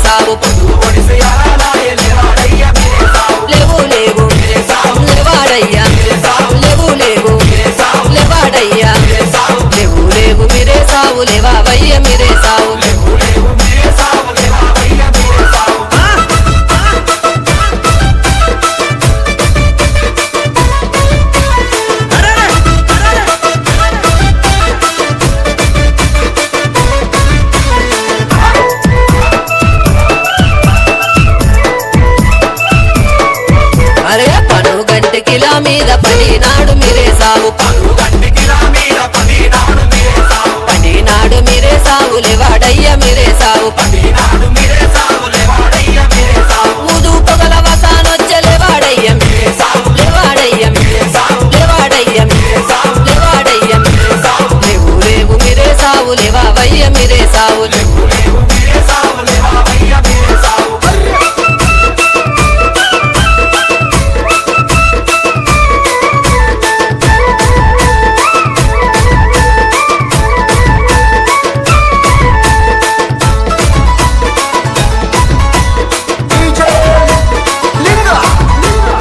సావు పొద్దు పొడిసి అలలాయే లేవాడయ్య మీరే సావు లేవు లేవు మీరే సావు లేవాడయ్యా మీరే సావు లేవు లేవు మీరే సావు లేవాడయ్యా మీరే సావు లేవు లేవు మీరే సావు లేవావయ్య మీరే సావు లేవు లేవు మీరే సావు లేవాడయ్య మీరే సావు అరే పనుగంటికిలా మీద పడినాడు మీరే సావు పలు గంటికిలా మీద పడినాడు మీరే సావు పడినాడు మీరే సావు లేవాడయ్య మీరే సావు పడినాడు మీరే సావు లేవాడయ్య మీరే సావు ఊదు పొగల వసానొచ్చే లేవాడయ్య మీరే సావు లేవాడయ్య మీరే సావు లేవాడయ్య మీరే సావు లేవాడయ్య మీరే సావు లేవు లేవు మీరే సావు లేవావయ్య మీరే సావు లేవు లేవు మీరే సావు లేవాడయ్య మీరే సావు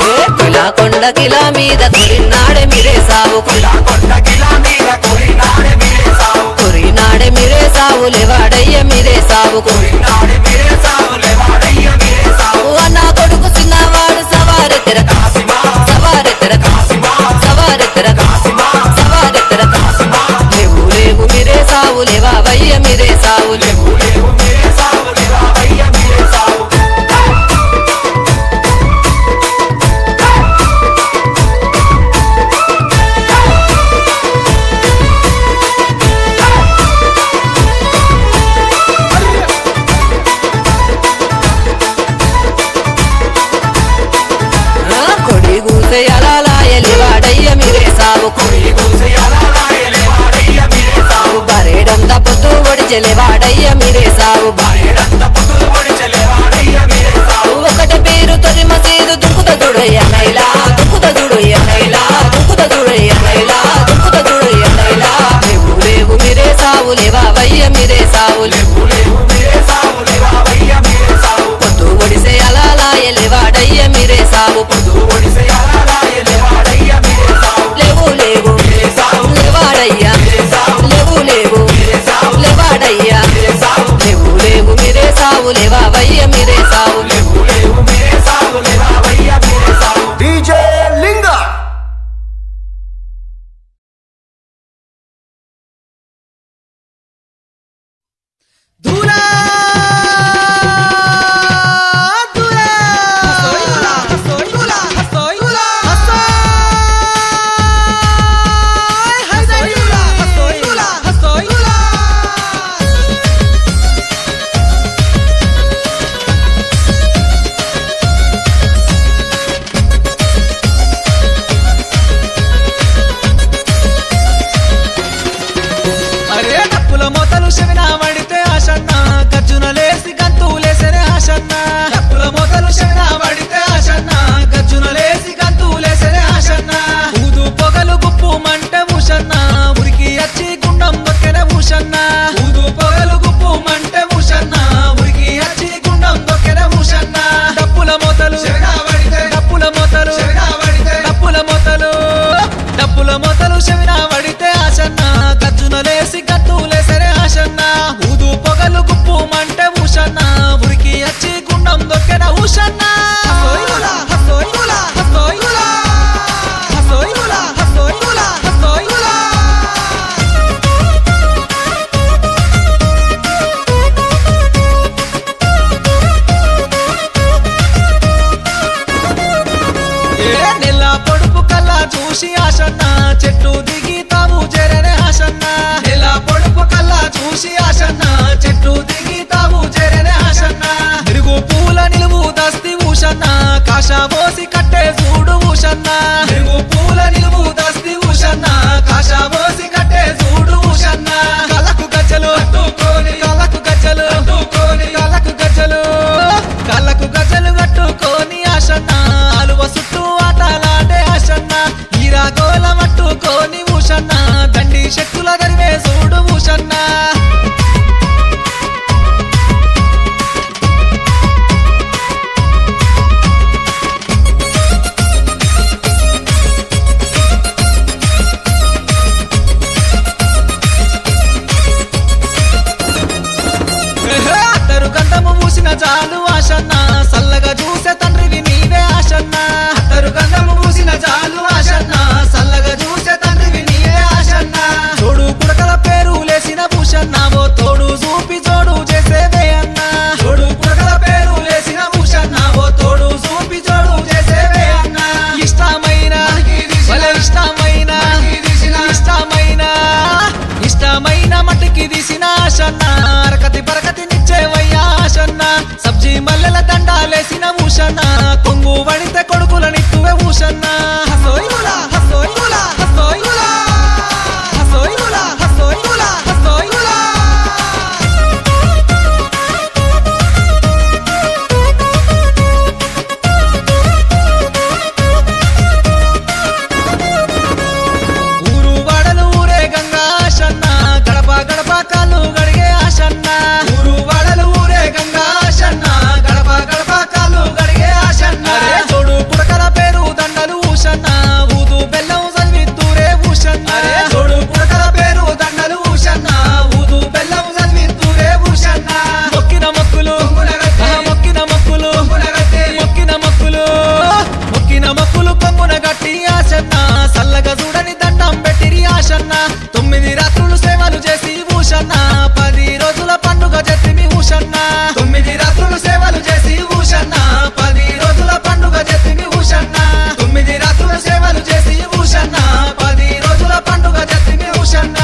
ఏ కొండకిలా మీద కొరినాడే మీరే సావు ఇలా కొండకిలా మీద కొరినాడే మీరే సావు కొరినాడే మీరే సావు లేవాడయ్య మీరే సావు కొరినాడే మీరే సావు లేవాడయ్య మీరే సావు అన్న కొడుకు చిన్నవాడు సవారెత్తర కాసిమా సవారెత్తర కాసిమా సవారెత్తర కాసిమా సవారెత్తర కాసిమా లేవు లేవు మీరే సావు లేవావయ్య మీరే సావు లేవు లేవు మీరే సావు లేవాడయ్య మీరే సావు కొడి గూసే అలాలాయ లేవాడయ్య మీరే సావు కొడి కూసి అలలాయే లేవాడయ్య మీరే సావు బరేడంత పొద్దు ఒడిచె లేవాడయ్య మీరే సావు బాయేడంత పొద్దు పొడిచె లేవాడయ్య మీరే సావు ఒకటి పేరు తొలి మసీదు దుక్కుత చూడయ్య నైలా దుక్కుత చూడయ్య నైలా దుక్కుత చూడయ్య నైలా దుక్కుత చూడయ్య నైలా లేవు లేవు మీరే సావు లేవావయ్య మీరే సావు లేవు లేవు మీరే సావు లేవాడయ్య మీరే సావు పొద్దు ఒడిసే అలాలాయ లేవాడయ్య మీరే సావు పొద్దు పొడిసి అలలాయే లేవాడయ్య మీరే సావు లేవు లేవు మీరే సావు లేవాడయ్యా మీరే సావు లేవు లేవు మీరే సావు లేవాడయ్యా మీరే సావు లేవు లేవు మీరే సావు లేవావయ్య మీరే సావు లేవు లేవు మీరే సావు లేవాడయ్య మీరే సావు డీజే లింగా దూరా దూరా హసోయిలా హసోయిలా హసోయిలా హసోయిలా హసోయిలా హసోయిలా అరే డప్పుల మోతలు శవిన పడితే ఆశన్న గజ్జున లేసి గంతులేసరే ఆశన్న డప్పుల మోతలు శవిన పడితే ఆశన్న గజ్జున లేసి గంతులేసరే ఆశన్న ఊదు పొగలు గుప్పు మంటే ముషన్న ఉరికి వచ్చి గుండం దొక్కెన ముషన్న ఊదు పొగలు గుప్పు మంటే ముషన్న ఉరికి వచ్చి గుండం దొక్కెన ముషన్న డప్పుల మోతలు శవిన పడితే డప్పుల మోతలు శవిన పడితే డప్పుల మోతలు డప్పుల మోతలు శవిన పడితే ఆశన్న గజ్జున లేసి గంతులేసరే ఆశన్న ఊదు పొగలు గుప్పు మంటే ఉషన్న ఉరికి వచ్చి గుండం దొక్కెన ఉషన్న హసోయిలా హసోయిలా హసోయిలా హసోయిలా హసోయిలా హసోయిలా ఏ నెల పొడుపు కల్లా చూసి ఆశన్న చెట్టు దిగి తావు జరనే ఆశన్న నెల పొడుపు కల్లా చూసి ఆశన్న చెట్టు దిగి తావు జరనే ఆశన్న నిరుగు పూల నిలువు దస్తి ఊషన్న కాష పోసి కట్టే చూడు ఊషన్న నిరుగు పూల నిలువు దస్తి ఊషన్న కాష పోసి కట్టే చూడు ఊషన్న కలకు గజ్జలు అట్టుకోని కలకు గజ్జలు అట్టుకోని కలకు గజ్జలు కళ్ళకు గజ్జలు కట్టుకోని ఆశన్న అలువ చుట్టూ ఆటలాడే ఆశన్న ఈరా గోల మట్టుకోని ఊషన్న దండి శక్తుల దరివే చూడు ఊషన్న ఊషన్న కొంగు వడితే కొడుకులనిత్తువే ఊషన్న హసోయిగులా హసోయిగులా హసోయిగులా హసోయిగులా హసోయిగులా హసోయిగులా ఊరు వాడలు ఊరే గంగా ఆశన్న గడప గడప కాళ్ళు గడిగే ఆశన్న ఊరు వాడలు ఊరే గంగా ఆశన్న గడప గడప కాళ్ళు గడిగే ఆశన్న తోడు పుడకల పేరు దండలు ఊషన్న ఊదు బెల్లం చదివిత్తూరే ఊషన్న తోడు పుడకల పేరు దండలు ఊషన్న ఊదు బెల్లం చదివిత్తూరే ఊషన్న మొక్కిన మొక్కులు మొక్కిన మొక్కులు మొక్కిన మొక్కులు మొక్కిన మొక్కులు కొమ్మున గట్టి ఆశన్న సల్లగా చూడని దండం పెట్టిరి ఆశన్న 9 రాత్రులు సేవలు చేసి ఊషన్న 10 రోజుల పండుగ చెత్తిమి ఊషన్న 9 రాత్రులు సేవలు చేసి ఊషన్న 10 రోజుల పండుగ చెత్తిమి ఊషన్న 9 రాత్రుల సేవలు చేసి ఊషన్న 10 రోజుల పండుగ చెత్తిమి ఊషన్న.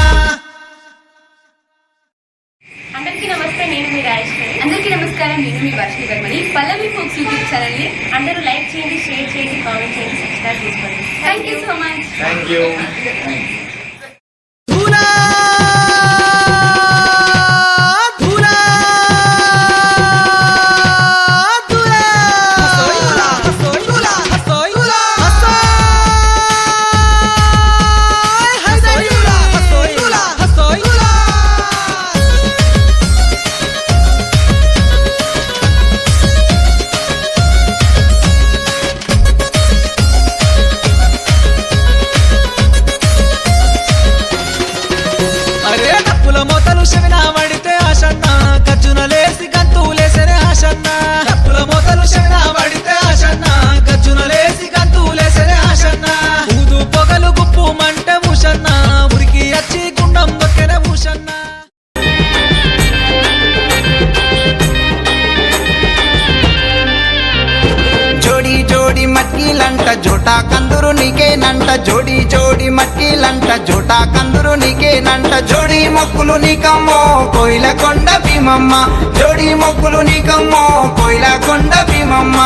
అందరికీ నమస్తే, నేను మీ రాజేశ్వరి. అందరికీ నమస్కారం, నేను మీ వర్షిణి వర్మని. పల్లవి ఫోక్స్ యూట్యూబ్ ఛానల్ ని అందరూ లైక్ చేయండి, షేర్ చేయండి, కామెంట్ చేయండి, సబ్స్క్రైబ్ చేసుకోండి. Thank you so much. Thank you. ధూలా ధూలా ధూలా హసోయిగులా హసోయిగులా హసోయిగులా హసోయిగులా హసోయిగులా హసోయిగులా. అరే డప్పుల మోతలు శవిన వడితే ఆశన్న గజ్జునలేసి గంతులేసరే ఆశన్న డప్పుల మోతలు శవిన వడితే ఆశన్న గజ్జునలేసి గంతులేసరే ఆశన్న ఊదు పొగలు గుప్పు మంటే ఊషన్న ఉరికి అచ్చి గుండం దొక్కెనే ఊషన్న. జోడి జోడి మట్టిలంట జోటా కందురు నీకేనంట జోడి జోడి మట్టిలంట జోటా కందురు నీకేనంట జోడి మొక్కులు నీకమ్మో కోయిల కొండ భీమమ్మ జోడి మొక్కులు నీకమ్మో కోయిల కొండ భీమమ్మ.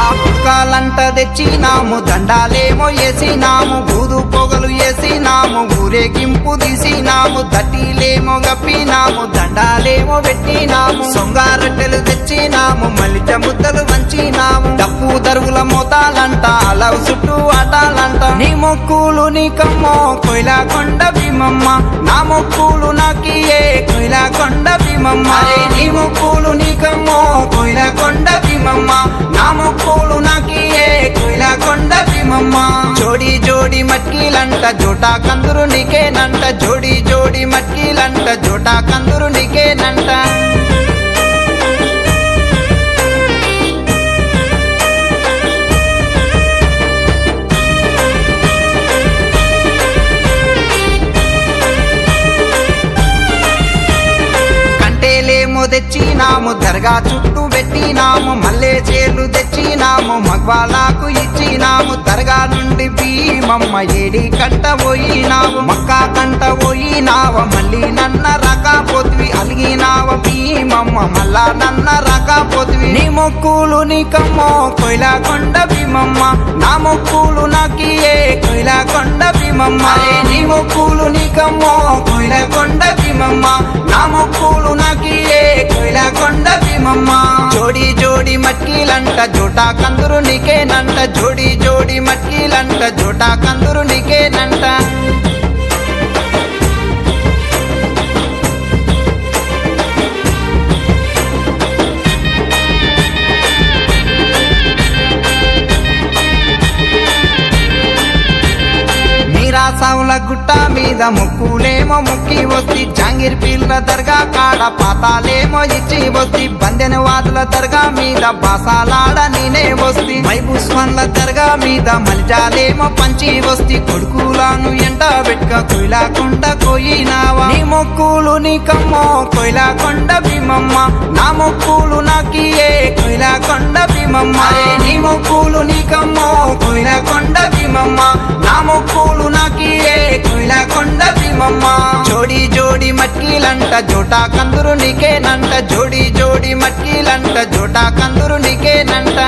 ఆకుకాలంట తెచ్చినాము దండాలేమో వేసినాము బూదు పొగలు వేసినాము ఊరేగింపు తీసినాము దట్టిలేమో గప్పినాము దండాలేమో పెట్టినాము సొంగారొట్టెలు తెచ్చినాము మలిచ ముద్దలు వంచినాము డప్పు దరుగుల మోతాలంట అలవు చుట్టూ ఆటాలంట నీ మొక్కులు నీకమ్మో కోయిల కొండ భీమమ్మ నా మొక్కులు నాకియే కోయిల కొండ భీమమ్మ నీ మొక్కులు నీకమ్మో కోయిల కొండ భీమమ్మ నా మొక్కులు నాకియే కోయిల కొండ భీమమ్మ. జోడి జోడి మట్కిలంట జోటా కందురు నీకేనంట జోడి జోడి మట్కిలంట జోటా కందురు నీకేనంట. కంటేలేమో తెచ్చినాము దర్గా చుట్టూ పెట్టినాము మల్లె చేలు తెచ్చినాము మగ్వాలకు ఇచ్చినాము దర్గా నుండి భీమమ్మ ఏడి కంట పోయినావు మక్కా కంట పోయినావ మళ్ళీ నన్న రకపోతివి అలిగినావ భీమమ్మ మళ్ళా నన్న రకపోతివి నీ మొక్కులు నీకమ్మో కోయిల కొండ భీమమ్మ నా మొక్కులు నాకియే కోయిల కొండ భీమమ్మ నీ మొక్కులు నీకమ్మో కోయిల కొండ భీమమ్మ నా మొక్కులు నాకియే కోయిల కొండ భీమమ్మ. జోడి జోడి మట్కిలంట జోటా కందురు నీకేనంట జోడి జోడి మట్కిలంట జోటా కందురు నీకేనంట. మీరాసావుల గుట్ట మీద మొక్కులేమో బండలేమో ముక్కి వస్తి జాంగీర్ పీర్ల దర్గా కాడ పాతాలేమో ఇచ్చి వస్తి బందెన వాదుల దర్గా మీద బాసాలాడ నేనే వస్తి మైబుస్మాన్ల దర్గా మీద మలిజాలేమో పంచి వస్తి కొడుకులాను ఎండ పెట్టుక కొయిలాకొండ కోయినావా నీ మొక్కులు నీకమ్మో కొయిలాకొండ భీమమ్మ నా మొక్కులు నాకియే కొయిలాకొండ భీమమ్మ నీ మొక్కులు నీకమ్మో కొయిలాకొండ భీమమ్మ నా మొక్కులు నాకియే కొయిలాకొండ భీమమ్మ జోడి జోడి మట్కీలంట జోటా కందురు నీకేనంట జోడి జోడి మట్కీలంట జోటా కందురు నీకేనంట